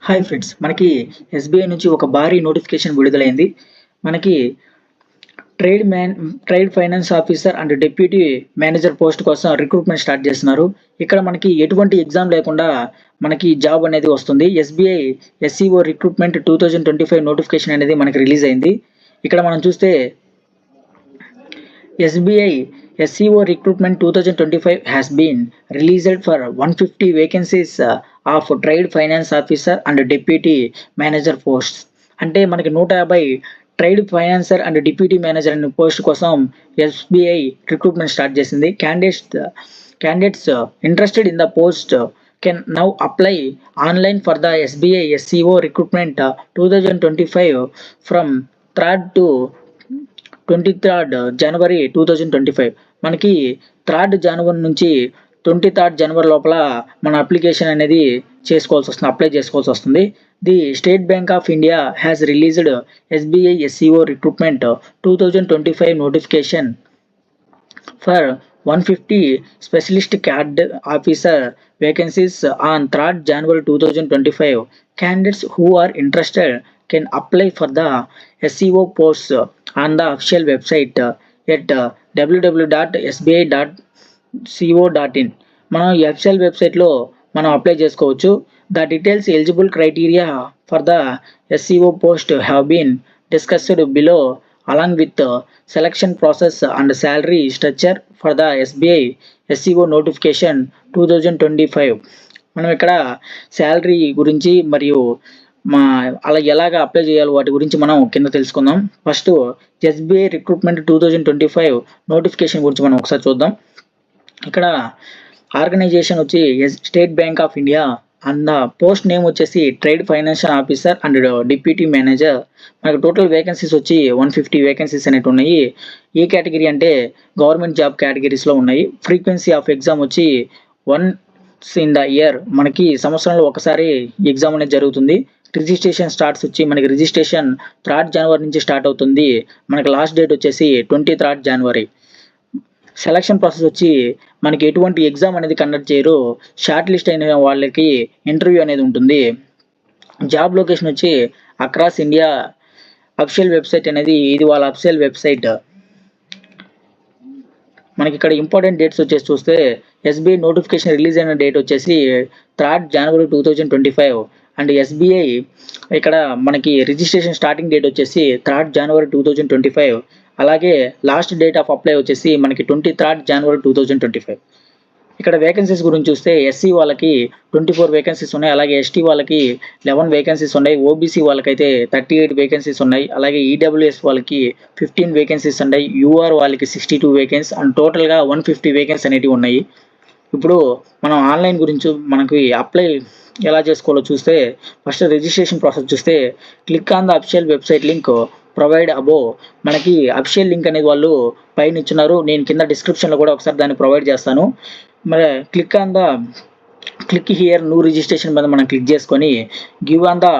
Hi friends, మనకి SBI నుంచి ఒక భారీ నోటిఫికేషన్ విడుదలైంది. మనకి trade finance officer and deputy manager post కోసం రిక్రూట్‌మెంట్ స్టార్ట్ చేస్తున్నారు. ఇక్కడ మనకి ఎటువంటి ఎగ్జామ్ లేకుండా మనకి జాబ్ అనేది వస్తుంది. ఎస్‌బీఐ ఎస్‌సీఓ రిక్రూట్‌మెంట్ 2025 నోటిఫికేషన్ అనేది మనకి రిలీజ్ అయింది. ఇక్కడ మనం చూస్తే SBI SEO recruitment 2025 has been released for 150 vacancies of trade finance officer and deputy manager posts. అంటే మనకి 150 trade financer and deputy manager అనే పోస్ట్ కోసం SBI రిక్రూట్మెంట్ స్టార్ట్ చేసింది. Candidates interested in the post can now apply online for the SBI SEO recruitment 2025 from 3rd to 23rd జనవరి 2025. మనకి 3rd జనవరి నుంచి 23rd జనవరి లోపల మన application అనేది అప్లై చేసుకోవాల్సి వస్తుంది. The state Bank of India has released SBI SEO recruitment 2025 notification for 150 specialist CAD officer vacancies on 3rd January 2025. Candidates who are interested can apply for the SEO posts on the official website at www.sbi.co.in. మనం ఈ official వెబ్సైట్లో మనం apply చేసుకోవచ్చు. The details eligible criteria for the SEO post have been discussed below along with selection process and salary structure for the SBI SEO notification 2025. మనం ఇక్కడ salary గురించి మరియు అలా ఎలాగ అప్లై చేయాలి వాటి గురించి మనం కింద తెలుసుకుందాం. ఫస్ట్ SBI రిక్రూట్మెంట్ 2025 నోటిఫికేషన్ గురించి మనం ఒకసారి చూద్దాం. ఇక్కడ ఆర్గనైజేషన్ వచ్చి State Bank of India and post name వచ్చేసి trade financial officer and deputy manager. మనకు టోటల్ వేకెన్సీస్ వచ్చి 150 వేకెన్సీస్ అనేవి ఉన్నాయి. ఏ కేటగిరీ అంటే గవర్నమెంట్ జాబ్ కేటగిరీస్లో ఉన్నాయి. ఫ్రీక్వెన్సీ ఆఫ్ ఎగ్జామ్ వచ్చి వన్స్ ఇన్ ద ఇయర్, మనకి సంవత్సరంలో ఒకసారి ఎగ్జామ్ అనేది జరుగుతుంది. రిజిస్ట్రేషన్ స్టార్ట్స్ వచ్చి మనకి రిజిస్ట్రేషన్ 3rd జనవరి నుంచి స్టార్ట్ అవుతుంది. మనకి లాస్ట్ డేట్ వచ్చేసి 23rd జనవరి. సెలక్షన్ ప్రాసెస్ వచ్చి మనకి ఎటువంటి ఎగ్జామ్ అనేది కండక్ట్ చేయరు. షార్ట్ లిస్ట్ అయిన వాళ్ళకి ఇంటర్వ్యూ అనేది ఉంటుంది. జాబ్ లొకేషన్ వచ్చి అక్రాస్ ఇండియా. అఫీషియల్ వెబ్సైట్ అనేది ఇది వాళ్ళ అఫీషియల్ వెబ్సైట్. మనకి ఇక్కడ ఇంపార్టెంట్ డేట్స్ వచ్చేసి చూస్తే SBI నోటిఫికేషన్ రిలీజ్ అయిన డేట్ వచ్చేసి 3rd జనవరి 2025 అండ్ SBI ఇక్కడ మనకి రిజిస్ట్రేషన్ స్టార్టింగ్ డేట్ వచ్చేసి 3rd జనవరి 2025. అలాగే లాస్ట్ డేట్ ఆఫ్ అప్లై వచ్చేసి మనకి 23rd జనవరి 2025. ఇక్కడ వేకెన్సీస్ గురించి చూస్తే SC వాళ్ళకి 24 వేకెన్సీస్ ఉన్నాయి. అలాగే ST వాళ్ళకి 11 వేకెన్సీస్ ఉన్నాయి. OBC వాళ్ళకైతే 38 వేకెన్సీస్ ఉన్నాయి. అలాగే EWS వాళ్ళకి 15 వేకెన్సీస్ ఉన్నాయి. UR వాళ్ళకి 62 వేకెన్సీ అండ్ టోటల్గా 150 వేకెన్సీ అనేవి ఉన్నాయి. ఇప్పుడు మనం ఆన్లైన్ గురించి మనకి అప్లై ఎలా చేసుకోవాలో చూస్తే ఫస్ట్ రిజిస్ట్రేషన్ ప్రాసెస్ చూస్తే click on the official website link provide above. మనకి అఫీషియల్ లింక్ అనేది వాళ్ళు పైన ఇచ్చున్నారు. నేను కింద డిస్క్రిప్షన్లో కూడా ఒకసారి దాన్ని ప్రొవైడ్ చేస్తాను. మరి క్లిక్ హియర్ న్యూ రిజిస్ట్రేషన్ మీద మనం క్లిక్ చేసుకొని give on the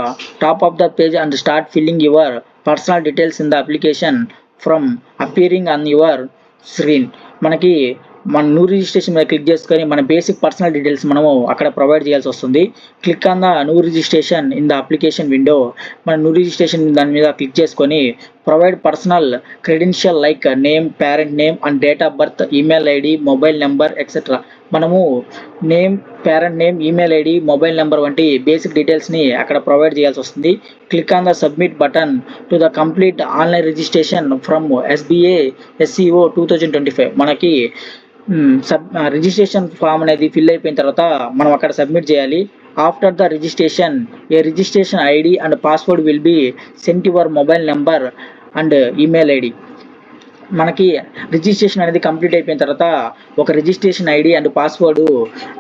top of the page and start filling your personal details in the application from appearing on your screen. మనకి మన న్యూ రిజిస్ట్రేషన్ మీద క్లిక్ చేసుకొని మన బేసిక్ పర్సనల్ డీటెయిల్స్ మనము అక్కడ ప్రొవైడ్ చేయాల్సి వస్తుంది. Click on the new registration in the application window. మన న్యూ రిజిస్ట్రేషన్ దాని మీద క్లిక్ చేసుకొని provide personal credential like name, parent name and date of birth, email ID, mobile number etcetera. మనము name, parent name, email ID, mobile number వంటి basic డీటెయిల్స్ని అక్కడ provide చేయాల్సి వస్తుంది. Click on the submit button to the complete online registration from SBI SEO 2025. మనకి registration form అనేది fill అయిపోయిన తర్వాత మనం అక్కడ సబ్మిట్ చేయాలి. After the registration A registration ID and password will be sent your mobile number and email ID. మనకి registration అనేది complete అయిపోయిన తర్వాత ఒక రిజిస్ట్రేషన్ ID అండ్ పాస్వర్డ్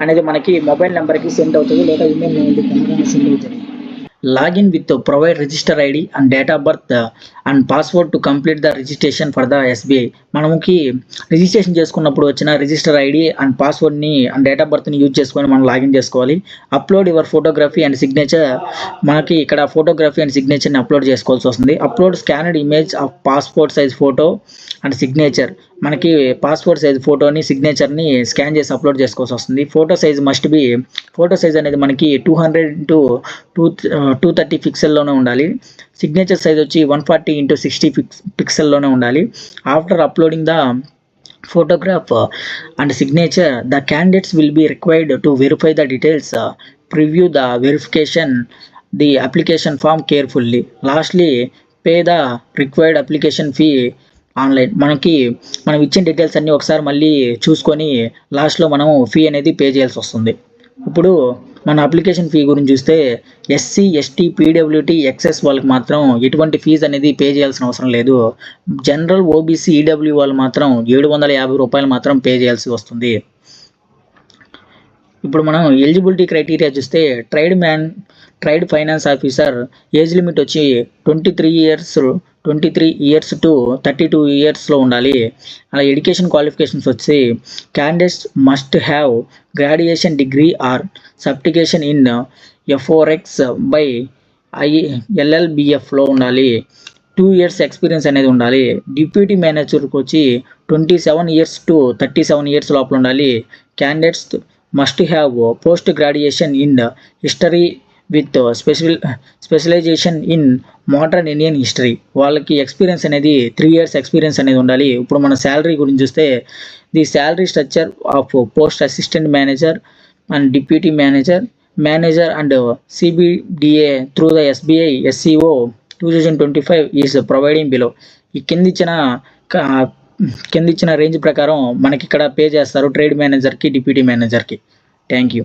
అనేది మనకి మొబైల్ నెంబర్కి సెండ్ అవుతుంది లేదా ఈమెయిల్ సెండ్ అవుతుంది. Login with provide register ID and date of birth and password to complete the registration for the SBI. మనకి రిజిస్ట్రేషన్ చేసుకున్నప్పుడు వచ్చిన రిజిస్టర్ ఐడి అండ్ పాస్వర్డ్ని అండ్ డేట్ ఆఫ్ బర్త్ని యూజ్ చేసుకొని మనం లాగిన్ చేసుకోవాలి. Upload your photography and signature. మనకి ఇక్కడ ఫోటోగ్రఫీ అండ్ సిగ్నేచర్ని అప్లోడ్ చేసుకోవాల్సి వస్తుంది. Upload scanned image of passport size photo and signature. మనకి పాస్పోర్ట్ సైజ్ ఫోటోని సిగ్నేచర్ని స్కాన్ చేసి అప్లోడ్ చేసుకోవాల్సి వస్తుంది. Photo size must be, photo size అనేది మనకి 200x230 పిక్సెల్లోనే ఉండాలి. సిగ్నేచర్ సైజ్ వచ్చి 140x60 పిక్సెల్లోనే ఉండాలి. After uploading the photograph and signature, the candidates will be required to verify the details, preview the verification, the application form carefully. Lastly, pay the required application fee online. మనం ఇచ్చిన details అన్నీ ఒకసారి మళ్ళీ చూసుకొని లాస్ట్లో మనం fee అనేది pay చేయాల్సి వస్తుంది. ఇప్పుడు మన అప్లికేషన్ ఫీ గురించి చూస్తే ఎస్సీ, ఎస్టీ, పీడబ్ల్యూటీ, ఎక్స్ఎస్ వాళ్ళకి మాత్రం ఎటువంటి ఫీజు అనేది పే చేయాల్సిన అవసరం లేదు. జనరల్, ఓబీసీ, ఈడబ్ల్యూ వాళ్ళు మాత్రం 750 రూపాయలు మాత్రం పే చేయాల్సి వస్తుంది. ఇప్పుడు మనం ఎలిజిబిలిటీ క్రైటీరియా చూస్తే trade finance officer age limit వచ్చి 23 ఇయర్స్ టు 32 ఇయర్స్లో ఉండాలి. అలా ఎడ్యుకేషన్ క్వాలిఫికేషన్స్ వచ్చి candidates must have graduation degree or certification in forex by ILLBFలో ఉండాలి. 2 years ఎక్స్పీరియన్స్ అనేది ఉండాలి. డిప్యూటీ మేనేజర్కి వచ్చి 27 ఇయర్స్ టు 37 ఇయర్స్ లోపల ఉండాలి. Candidates must have post graduation in history with specialisation in modern Indian history. వాళ్ళకి ఎక్స్పీరియన్స్ అనేది 3 years ఎక్స్పీరియన్స్ అనేది ఉండాలి. ఇప్పుడు మన శాలరీ గురించి చూస్తే the salary structure of post assistant manager and deputy manager and CBDA through the SBI SCO 2025 is providing below. ఈ కింద ఇచ్చిన రేంజ్ ప్రకారం మనకి ఇక్కడ పే చేస్తారు ట్రేడ్ మేనేజర్కి, డిప్యూటీ మేనేజర్కి. Thank you.